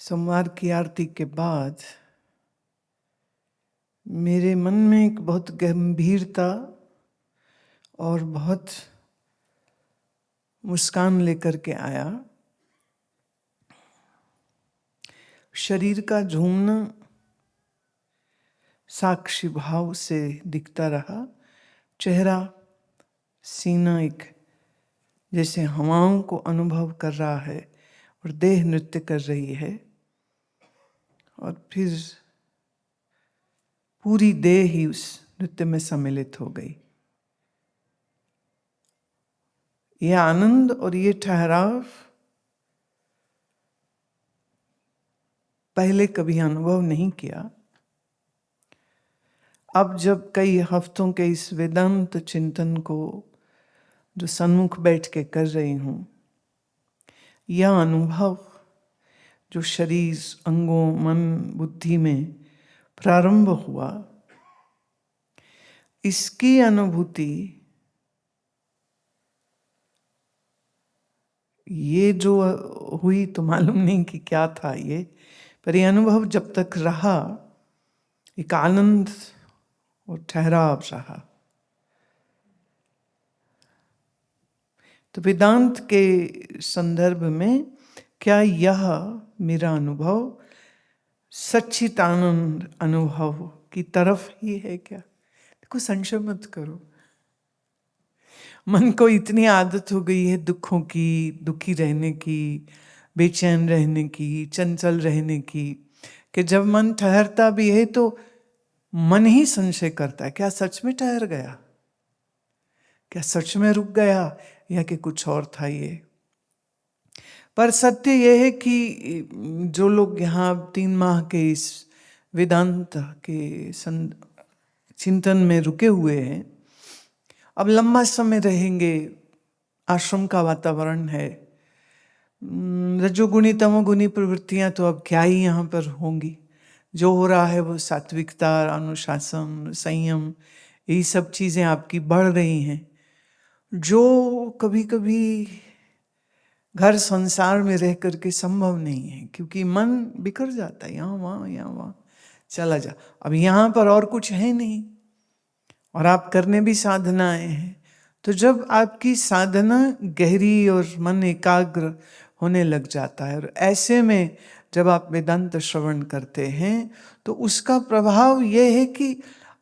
सोमवार की आरती के बाद मेरे मन में एक बहुत गंभीरता और बहुत मुस्कान लेकर के आया। शरीर का झूमना साक्षी भाव से दिखता रहा। चेहरा, सीना एक जैसे हवाओं को अनुभव कर रहा है और देह नृत्य कर रही है, और फिर पूरी देह ही उस नृत्य में सम्मिलित हो गई। ये आनंद और ये ठहराव पहले कभी अनुभव नहीं किया। अब जब कई हफ्तों के इस वेदांत चिंतन को जो सन्मुख बैठ के कर रही हूं, यह अनुभव जो शरीर, अंगों, मन, बुद्धि में प्रारंभ हुआ, इसकी अनुभूति, ये जो हुई तो मालूम नहीं कि क्या था ये, पर ये अनुभव जब तक रहा, एक आनंद और ठहराव रहा। तो वेदांत के संदर्भ में क्या यह मेरा अनुभव सच्चिदानंद अनुभव की तरफ ही है क्या? देखो, संशय मत करो। मन को इतनी आदत हो गई है दुखों की, दुखी रहने की, बेचैन रहने की, चंचल रहने की, कि जब मन ठहरता भी है तो मन ही संशय करता है, क्या सच में ठहर गया, क्या सच में रुक गया, या कि कुछ और था ये। पर सत्य यह है कि जो लोग यहाँ 3 माह के इस वेदांत के चिंतन में रुके हुए हैं, अब लंबा समय रहेंगे। आश्रम का वातावरण है, रजोगुणी तमोगुणी प्रवृत्तियां तो अब क्या ही यहाँ पर होंगी। जो हो रहा है वो सात्विकता, अनुशासन, संयम, यही सब चीजें आपकी बढ़ रही हैं, जो कभी कभी घर संसार में रह करके संभव नहीं है, क्योंकि मन बिखर जाता है, यहाँ वहाँ चला जा। अब यहाँ पर और कुछ है नहीं, और आप करने भी साधनाएं हैं। तो जब आपकी साधना गहरी और मन एकाग्र होने लग जाता है, और ऐसे में जब आप वेदांत श्रवण करते हैं, तो उसका प्रभाव यह है कि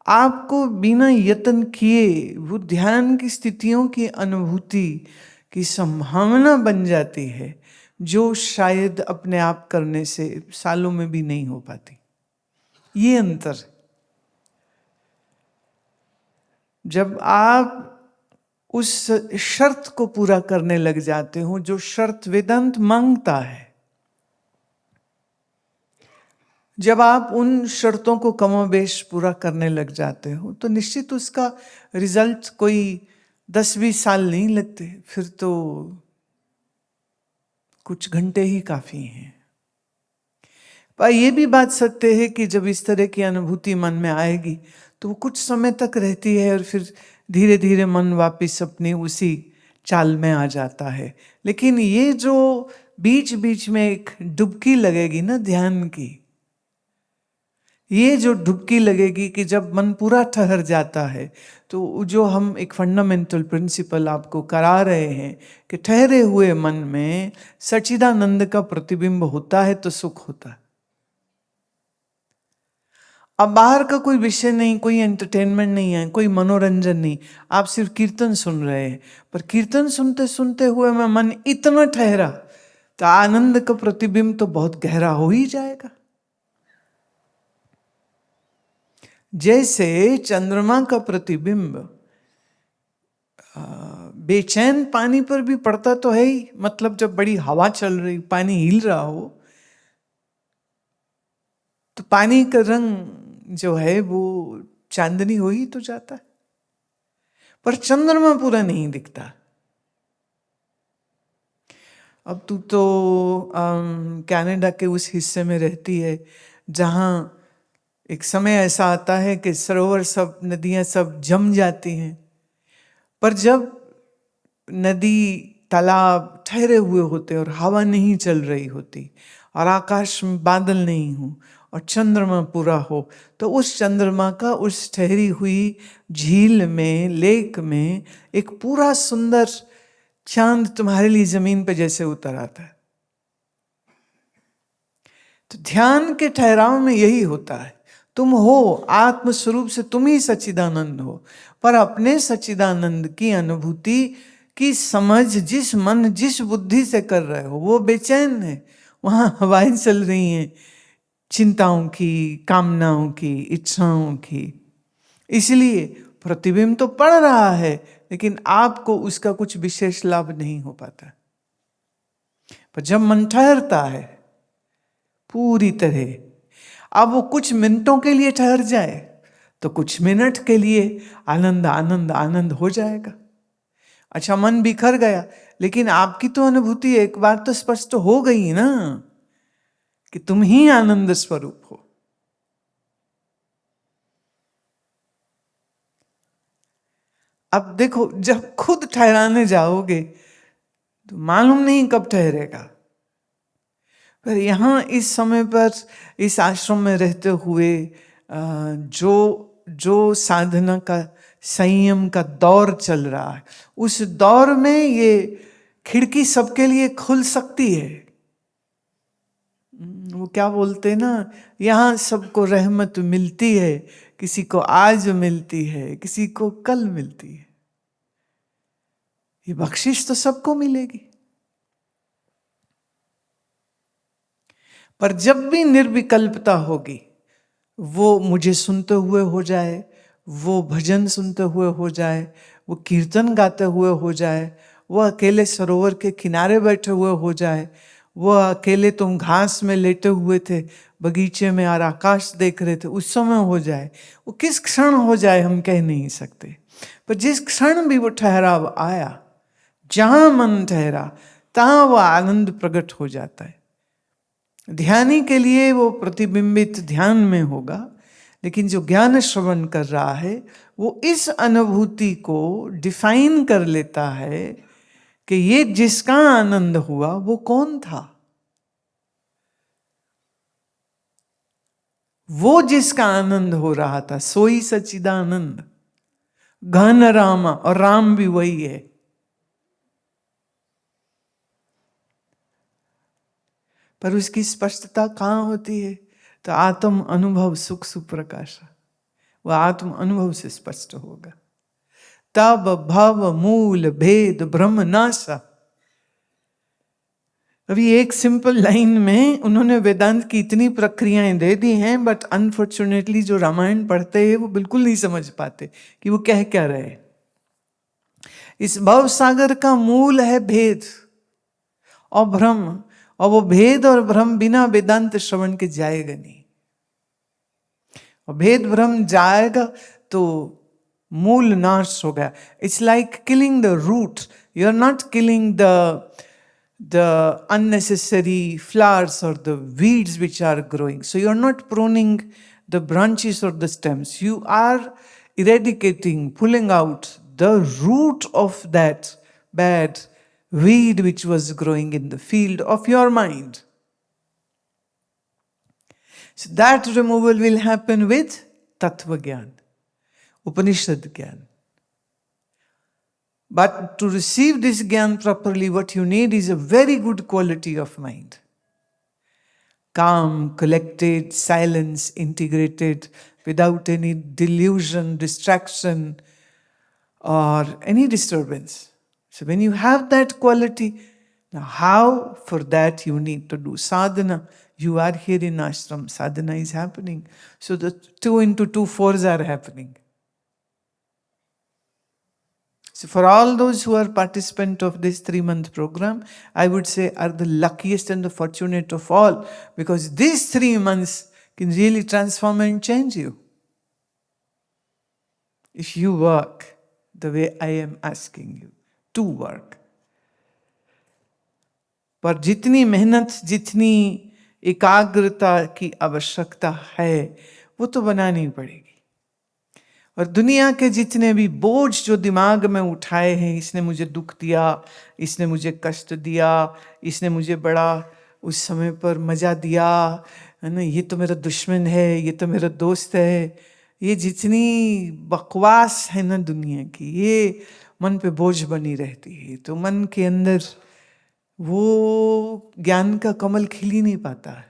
आपको बिना यत्न किए वो ध्यान की स्थितियों की अनुभूति की संभावना बन जाती है, जो शायद अपने आप करने से सालों में भी नहीं हो पाती। ये अंतर। जब आप उस शर्त को पूरा करने लग जाते हो जो शर्त वेदांत मांगता है, जब आप उन शर्तों को कमोबेश पूरा करने लग जाते हो, तो निश्चित उसका रिजल्ट कोई 10-20 साल नहीं लगते, फिर तो कुछ घंटे ही काफी हैं। पर यह भी बात सत्य है कि जब इस तरह की अनुभूति मन में आएगी तो वो कुछ समय तक रहती है, और फिर धीरे धीरे मन वापस अपनी उसी चाल में आ जाता है। लेकिन ये जो बीच बीच में एक डुबकी लगेगी ना ध्यान की, ये जो डुबकी लगेगी कि जब मन पूरा ठहर जाता है, तो जो हम एक फंडामेंटल प्रिंसिपल आपको करा रहे हैं कि ठहरे हुए मन में सच्चिदानंद का प्रतिबिंब होता है तो सुख होता है। अब बाहर का कोई विषय नहीं, कोई एंटरटेनमेंट नहीं है, कोई मनोरंजन नहीं, आप सिर्फ कीर्तन सुन रहे हैं, पर कीर्तन सुनते सुनते हुए में मन इतना ठहरा तो आनंद का प्रतिबिंब तो बहुत गहरा हो ही जाएगा। जैसे चंद्रमा का प्रतिबिंब बेचैन पानी पर भी पड़ता तो है ही, मतलब जब बड़ी हवा चल रही, पानी हिल रहा हो, तो पानी का रंग जो है वो चांदनी हो ही तो जाता है, पर चंद्रमा पूरा नहीं दिखता। अब तू तो कनाडा के उस हिस्से में रहती है जहाँ एक समय ऐसा आता है कि सरोवर सब, नदियां सब जम जाती हैं, पर जब नदी तालाब ठहरे हुए होते और हवा नहीं चल रही होती और आकाश में बादल नहीं हो और चंद्रमा पूरा हो, तो उस चंद्रमा का उस ठहरी हुई झील में, लेक में एक पूरा सुंदर चांद तुम्हारे लिए जमीन पे जैसे उतर आता है। तो ध्यान के ठहराव में यही होता है, तुम हो आत्म स्वरूप से, तुम ही सच्चिदानंद हो, पर अपने सच्चिदानंद की अनुभूति की समझ जिस मन जिस बुद्धि से कर रहे हो वो बेचैन है। वहां हवाएं चल रही हैं चिंताओं की, कामनाओं की, इच्छाओं की। इसलिए प्रतिबिंब तो पड़ रहा है लेकिन आपको उसका कुछ विशेष लाभ नहीं हो पाता। पर जब मन ठहरता है पूरी तरह, अब वो कुछ मिनटों के लिए ठहर जाए तो कुछ मिनट के लिए आनंद आनंद आनंद हो जाएगा। अच्छा, मन बिखर गया लेकिन आपकी तो अनुभूति एक बार तो स्पष्ट हो गई ना कि तुम ही आनंद स्वरूप हो। अब देखो, जब खुद ठहराने जाओगे तो मालूम नहीं कब ठहरेगा। पर यहाँ इस समय पर इस आश्रम में रहते हुए जो जो साधना का, संयम का दौर चल रहा है, उस दौर में ये खिड़की सबके लिए खुल सकती है। वो क्या बोलते हैं ना, यहाँ सबको रहमत मिलती है, किसी को आज मिलती है, किसी को कल मिलती है। ये बख्शिश तो सबको मिलेगी। पर जब भी निर्विकल्पता होगी, वो मुझे सुनते हुए हो जाए, वो भजन सुनते हुए हो जाए, वो कीर्तन गाते हुए हो जाए, वो अकेले सरोवर के किनारे बैठे हुए हो जाए, वो अकेले तुम घास में लेटे हुए थे बगीचे में और आकाश देख रहे थे उस समय हो जाए, वो किस क्षण हो जाए हम कह नहीं सकते। पर जिस क्षण भी वो ठहराव आया, जहां मन ठहरा तहां वो आनंद प्रकट हो जाता है। ध्यानी के लिए वो प्रतिबिंबित ध्यान में होगा, लेकिन जो ज्ञान श्रवण कर रहा है वो इस अनुभूति को डिफाइन कर लेता है कि ये जिसका आनंद हुआ वो कौन था। वो जिसका आनंद हो रहा था सोई सच्चिदानंद घन रामा, और राम भी वही है। पर उसकी स्पष्टता कहाँ होती है? तो आत्म अनुभव सुख सुप्रकाश, वह आत्म अनुभव से स्पष्ट होगा। तब भव मूल भेद ब्रह्म नासा। अभी एक सिंपल लाइन में उन्होंने वेदांत की इतनी प्रक्रियाएं दे दी हैं, बट अनफॉर्चुनेटली जो रामायण पढ़ते हैं वो बिल्कुल नहीं समझ पाते कि वो कह क्या रहे। इस भव सागर का मूल है भेद और भ्रम, और वो भेद और भ्रम बिना वेदांत श्रवण के जाएगा नहीं। और भेद भ्रम जाएगा तो मूल नाश हो गया। It's like killing the root, you are not killing the unnecessary flowers or the weeds which are growing. So you are not pruning the branches or the stems. You are eradicating, pulling out the root of that bad weed which was growing in the field of your mind. So that removal will happen with Tattva Gyan, Upanishad Gyan. But to receive this Gyan properly, what you need is a very good quality of mind. Calm, collected, silence, integrated, without any delusion, distraction, or any disturbance. So when you have that quality, now how? For that you need to do sadhana. You are here in ashram, sadhana is happening. So the 2 into 2 4s are happening. So for all those who are participant of this 3-month program, I would say are the luckiest and the fortunate of all, because these 3 months can really transform and change you. If you work the way I am asking you to work. पर जितनी मेहनत, जितनी एकाग्रता की आवश्यकता है वो तो बनानी पड़ेगी। और दुनिया के जितने भी बोझ जो दिमाग में उठाए हैं, इसने मुझे दुख दिया, इसने मुझे कष्ट दिया, इसने मुझे बड़ा उस समय पर मज़ा दिया, है ना, ये तो मेरा दुश्मन है, ये तो मेरा दोस्त है, ये जितनी बकवास है ना दुनिया की, ये मन पे बोझ बनी रहती है। तो मन के अंदर वो ज्ञान का कमल खिल ही नहीं पाता है।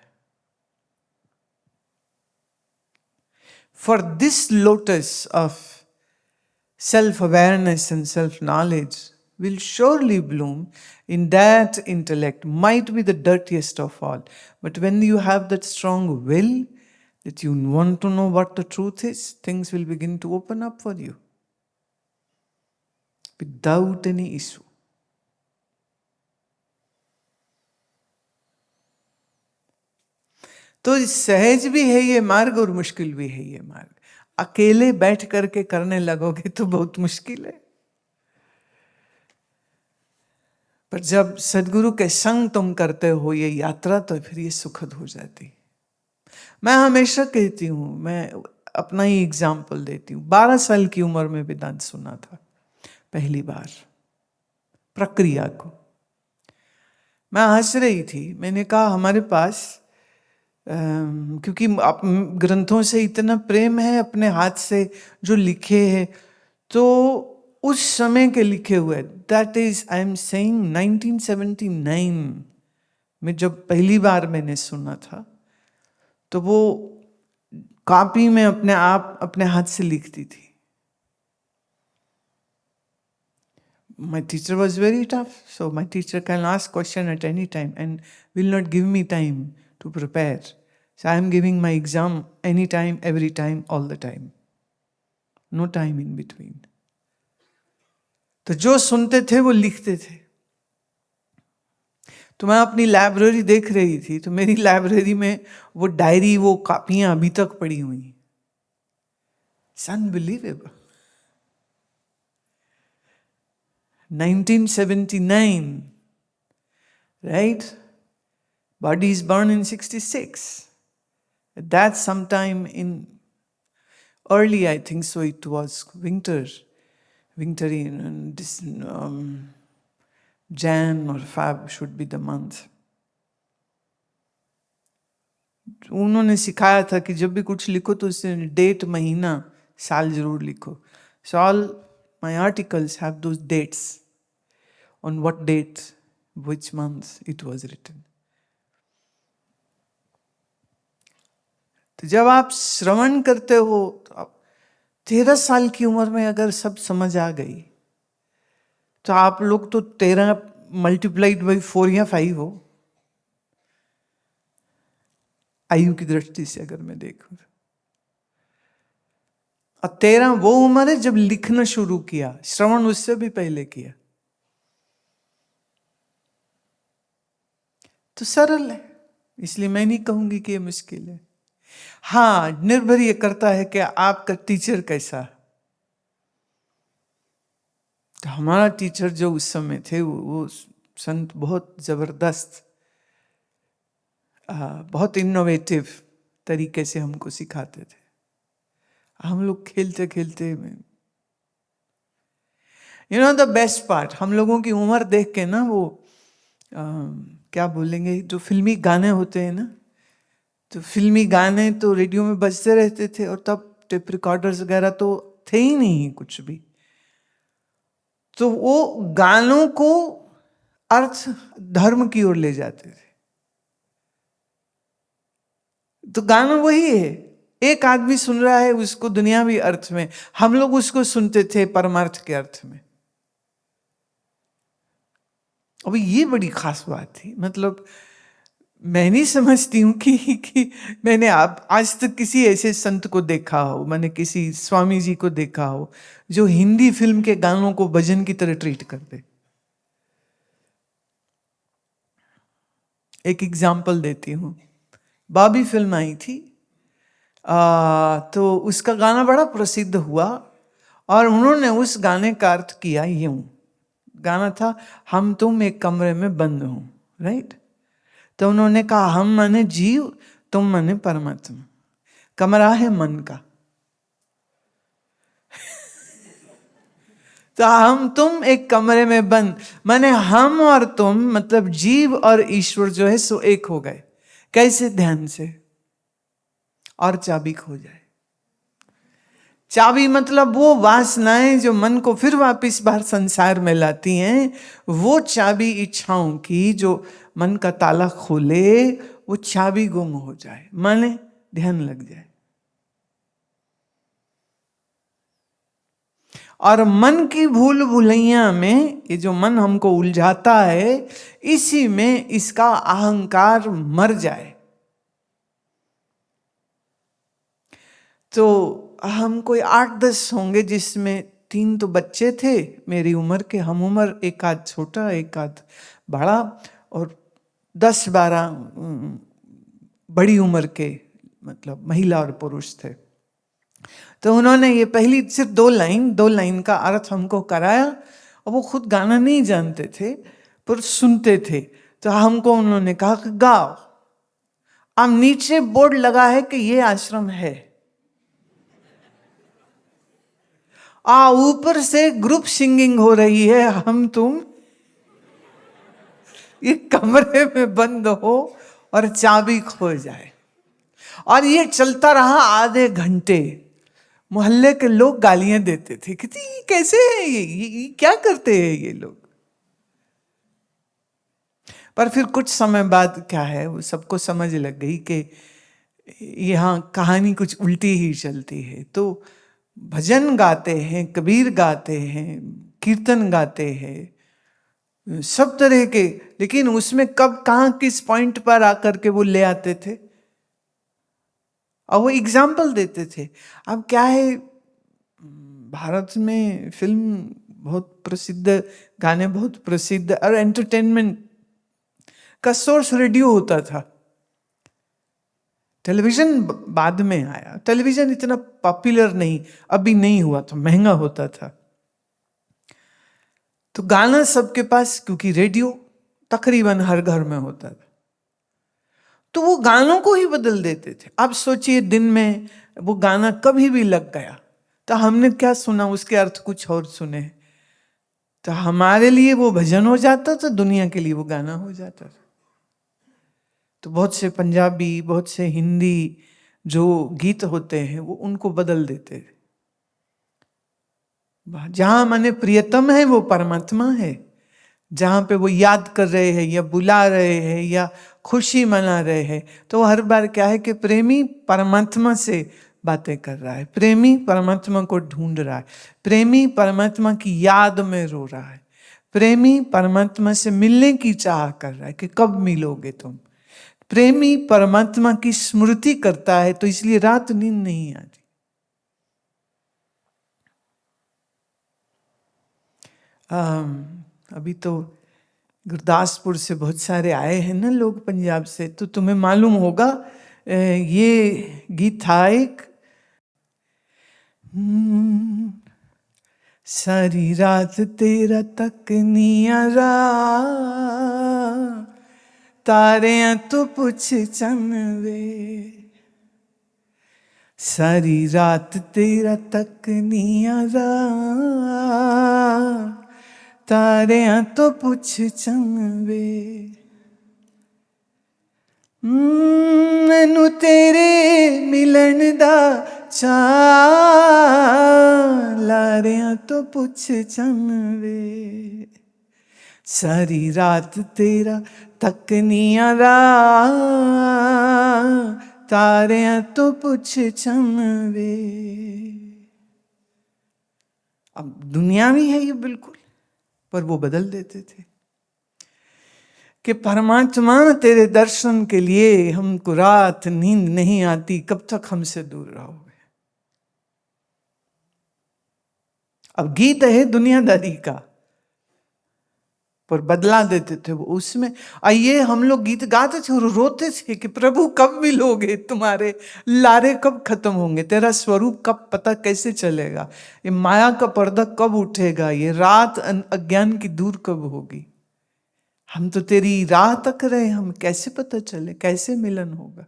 For this lotus of self-awareness and self-knowledge will surely bloom in that intellect, might be the dirtiest of all. But when you have that strong will that you want to know what the truth is, things will begin to open up for you without any issue. तो सहज भी है ये मार्ग और मुश्किल भी है ये मार्ग। अकेले बैठ करके करने लगोगे तो बहुत मुश्किल है, पर जब सदगुरु के संग तुम करते हो ये यात्रा, तो फिर ये सुखद हो जाती। मैं हमेशा कहती हूँ, मैं अपना ही एग्जाम्पल देती हूँ। 12 साल की उम्र में वेदांत सुना था पहली बार, प्रक्रिया को। मैं हंस रही थी, मैंने कहा हमारे पास क्योंकि ग्रंथों से इतना प्रेम है, अपने हाथ से जो लिखे हैं, तो उस समय के लिखे हुए, that is I am saying 1979 में जब पहली बार मैंने सुना था, तो वो कॉपी में अपने आप अपने हाथ से लिखती थी। My teacher was very tough, so my teacher can ask question at any time and will not give me time to prepare. So I am giving my exam anytime, every time, all the time. No time in between. तो जो सुनते थे वो लिखते थे। तो मैं अपनी लाइब्रेरी देख रही थी, तो मेरी लाइब्रेरी में वो डायरी, वो कॉपियां अभी तक पड़ी हुई। It's unbelievable. 1979, right? Body is born in 66. That's sometime in early, I think so, it was winter in this Jan or Feb should be the month. उन्होंने सिखाया था कि जब भी कुछ लिखो तो उससे डेट, महीना, साल जरूर लिखो. So all my articles have those dates, on what date, which month it was written. तो जब आप श्रवण करते हो, तो आप 13 साल की उम्र में अगर सब समझ आ गई, तो आप लोग तो 13 मल्टीप्लाइड बाई 4 या 5 हो, आयु की दृष्टि से अगर मैं देखूं। और 13 वो उम्र है जब लिखना शुरू किया, श्रवण उससे भी पहले किया। तो सरल है, इसलिए मैं नहीं कहूंगी कि ये मुश्किल है। हाँ, निर्भर ये करता है कि आपका टीचर कैसा है। तो हमारा टीचर जो उस समय थे, वो संत बहुत जबरदस्त, बहुत इनोवेटिव तरीके से हमको सिखाते थे। हम लोग खेलते खेलते में, you know the best part, हम लोगों की उम्र देख के ना, वो क्या बोलेंगे, जो फिल्मी गाने होते हैं ना, तो फिल्मी गाने तो रेडियो में बजते रहते थे, और तब टेप रिकॉर्डर्स वगैरह तो थे ही नहीं कुछ भी। तो वो गानों को अर्थ धर्म की ओर ले जाते थे। तो गाना वही है, एक आदमी सुन रहा है उसको दुनियावी अर्थ में, हम लोग उसको सुनते थे परमार्थ के अर्थ में। अब ये बड़ी खास बात थी। मतलब मैं नहीं समझती हूँ कि मैंने आज तक किसी ऐसे संत को देखा हो, मैंने किसी स्वामी जी को देखा हो जो हिंदी फिल्म के गानों को भजन की तरह ट्रीट कर दे। एक एग्जाम्पल देती हूँ, बाबी फिल्म आई थी, तो उसका गाना बड़ा प्रसिद्ध हुआ, और उन्होंने उस गाने का अर्थ किया यूं। गाना था, हम तुम एक कमरे में बंद हो, राइट? तो उन्होंने कहा, हम माने जीव, तुम माने परमात्मा, कमरा है मन का। तो हम तुम एक कमरे में बंद, माने हम और तुम, मतलब जीव और ईश्वर जो है सो एक हो गए। कैसे? ध्यान से। और चाबी खो जाए। चाबी मतलब वो वासनाएं जो मन को फिर वापस बाहर संसार में लाती हैं, वो चाबी इच्छाओं की जो मन का ताला खोले, वो चाबी गुम हो जाए, माने ध्यान लग जाए। और मन की भूल भुलैया में ये जो मन हमको उलझाता है, इसी में इसका अहंकार मर जाए। तो हम कोई 8-10 होंगे, जिसमें 3 तो बच्चे थे मेरी उम्र के, हम उम्र, एक आध छोटा एक आध बड़ा, और 10-12 बड़ी उम्र के, मतलब महिला और पुरुष थे। तो उन्होंने ये पहली सिर्फ 2 लाइन का अर्थ हमको कराया, और वो खुद गाना नहीं जानते थे पर सुनते थे। तो हमको उन्होंने कहा कि गाओ। अब नीचे बोर्ड लगा है कि ये आश्रम है, ऊपर से ग्रुप सिंगिंग हो रही है, हम तुम ये कमरे में बंद हो और चाबी खो जाए। और ये चलता रहा आधे घंटे। मोहल्ले के लोग गालियां देते थे कि ये कैसे है, ये क्या करते हैं ये लोग। पर फिर कुछ समय बाद क्या है, वो सबको समझ लग गई कि यहाँ कहानी कुछ उल्टी ही चलती है। तो भजन गाते हैं, कबीर गाते हैं, कीर्तन गाते हैं, सब तरह के, लेकिन उसमें कब कहाँ किस पॉइंट पर आकर के वो ले आते थे और वो एग्जाम्पल देते थे। अब क्या है, भारत में फिल्म बहुत प्रसिद्ध, गाने बहुत प्रसिद्ध, और एंटरटेनमेंट का सोर्स रेडियो होता था। टेलीविजन बाद में आया। टेलीविजन इतना पॉपुलर नहीं, अभी नहीं हुआ था, महंगा होता था। तो गाना सबके पास, क्योंकि रेडियो तकरीबन हर घर में होता था, तो वो गानों को ही बदल देते थे। अब सोचिए, दिन में वो गाना कभी भी लग गया तो हमने क्या सुना, उसके अर्थ कुछ और सुने, तो हमारे लिए वो भजन हो जाता था, दुनिया के लिए वो गाना हो जाता था। तो बहुत से पंजाबी, बहुत से हिंदी जो गीत होते हैं, वो उनको बदल देते थे। जहां माने प्रियतम है वो परमात्मा है, जहां पे वो याद कर रहे हैं या बुला रहे हैं या खुशी मना रहे हैं, तो हर बार क्या है कि प्रेमी परमात्मा से बातें कर रहा है, प्रेमी परमात्मा को ढूंढ रहा है, प्रेमी परमात्मा की याद में रो रहा है, प्रेमी परमात्मा से मिलने की चाह कर रहा है कि कब मिलोगे तुम। प्रेमी परमात्मा की स्मृति करता है, तो इसलिए रात नींद नहीं आती। अभी तो गुरदासपुर से बहुत सारे आए हैं ना लोग, पंजाब से, तो तुम्हें मालूम होगा ये गीत था एक, सारी रात तेरा तकनिया रा, तारे तो पुछ चन वे, सारी रात तेरा तकनिया रा, तारे तो पुछ चन वे, मैनू तेरे मिलन दा चाऽ, लारियां तो पुछ चन वे, सारी रात तेरा तकनिया रा, तारियां तो पुछ चन वे। अब दुनियावी है ये बिल्कुल, पर वो बदल देते थे कि परमात्मा तेरे दर्शन के लिए हमको रात नींद नहीं आती, कब तक हमसे दूर रहोगे। अब गीत है दुनियादारी का, पर बदला देते थे वो उसमें। आइए, हम लोग गीत गाते थे और रोते थे कि प्रभु कब मिलोगे, तुम्हारे लारे कब खत्म होंगे, तेरा स्वरूप कब पता कैसे चलेगा, ये माया का पर्दा कब उठेगा, ये रात अज्ञान की दूर कब होगी। हम तो तेरी राह तक रहे, हम कैसे पता चले, कैसे मिलन होगा।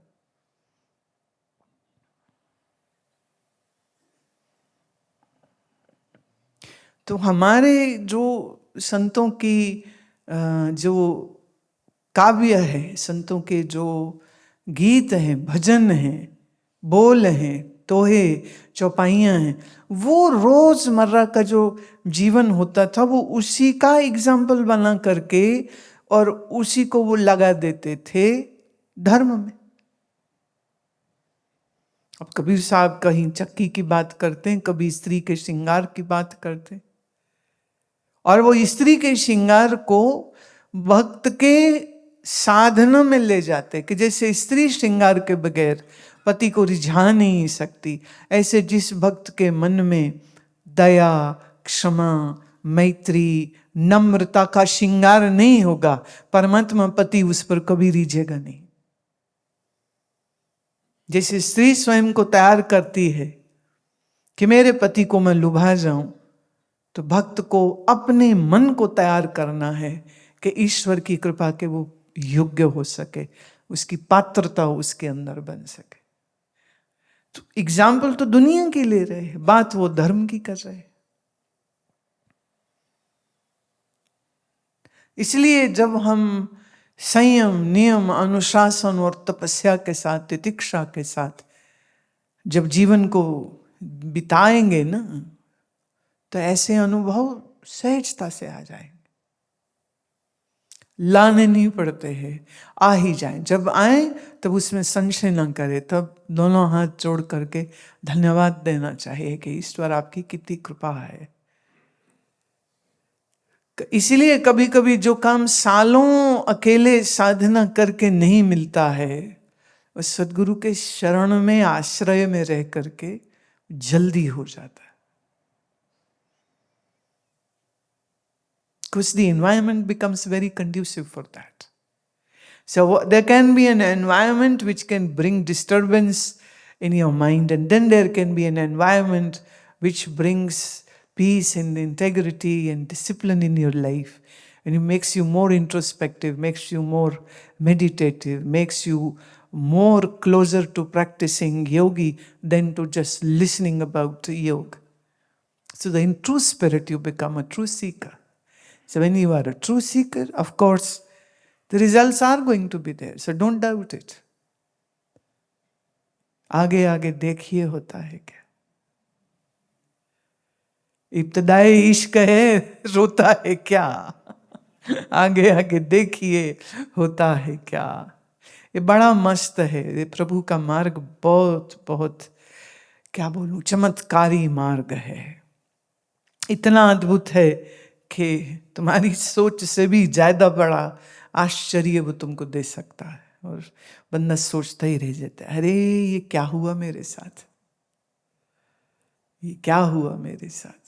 तो हमारे जो संतों की जो काव्य है, संतों के जो गीत हैं, भजन हैं, बोल हैं, दोहे, चौपाइयाँ हैं, वो रोजमर्रा का जो जीवन होता था वो उसी का एग्जाम्पल बना करके और उसी को वो लगा देते थे धर्म में। अब कबीर साहब कहीं चक्की की बात करते हैं, कभी स्त्री के श्रृंगार की बात करते हैं, और वो स्त्री के श्रृंगार को भक्त के साधना में ले जाते कि जैसे स्त्री श्रृंगार के बगैर पति को रिझा नहीं सकती, ऐसे जिस भक्त के मन में दया, क्षमा, मैत्री, नम्रता का श्रृंगार नहीं होगा, परमात्मा पति उस पर कभी रिझेगा नहीं। जैसे स्त्री स्वयं को तैयार करती है कि मेरे पति को मैं लुभा जाऊं, तो भक्त को अपने मन को तैयार करना है कि ईश्वर की कृपा के वो योग्य हो सके, उसकी पात्रता उसके अंदर बन सके। तो एग्जाम्पल तो दुनिया की ले रहे हैं, बात वो धर्म की कर रहे हैं। इसलिए जब हम संयम, नियम, अनुशासन और तपस्या के साथ, तितिक्षा के साथ जब जीवन को बिताएंगे ना, तो ऐसे अनुभव सहजता से आ जाएंगे, लाने नहीं पड़ते हैं, आ ही जाएं। जब आए तब उसमें संशय ना करें, तब दोनों हाथ जोड़ करके धन्यवाद देना चाहिए कि ईश्वर आपकी कितनी कृपा है। इसीलिए कभी कभी जो काम सालों अकेले साधना करके नहीं मिलता है, वो सदगुरु के शरण में, आश्रय में रह करके जल्दी हो जाता है। Because the environment becomes very conducive for that. So there can be an environment which can bring disturbance in your mind, and then there can be an environment which brings peace and integrity and discipline in your life, and it makes you more introspective, makes you more meditative, makes you more closer to practicing yogi than to just listening about yoga. So in true spirit you become a true seeker. So when you are a true seeker, of course, the results are going to be there. So don't doubt it. आगे आगे देखिए होता है क्या। इब्तदाई इश्क है, रोता है क्या। आगे आगे देखिए होता है क्या। ये बड़ा मस्त है, ये प्रभु का मार्ग बहुत बहुत, क्या बोलूं, चमत्कारी मार्ग है। इतना अद्भुत है कि तुम्हारी सोच से भी ज्यादा बड़ा आश्चर्य वो तुमको दे सकता है, और बंदा सोचता ही रह जाता है, अरे ये क्या हुआ मेरे साथ, ये क्या हुआ मेरे साथ।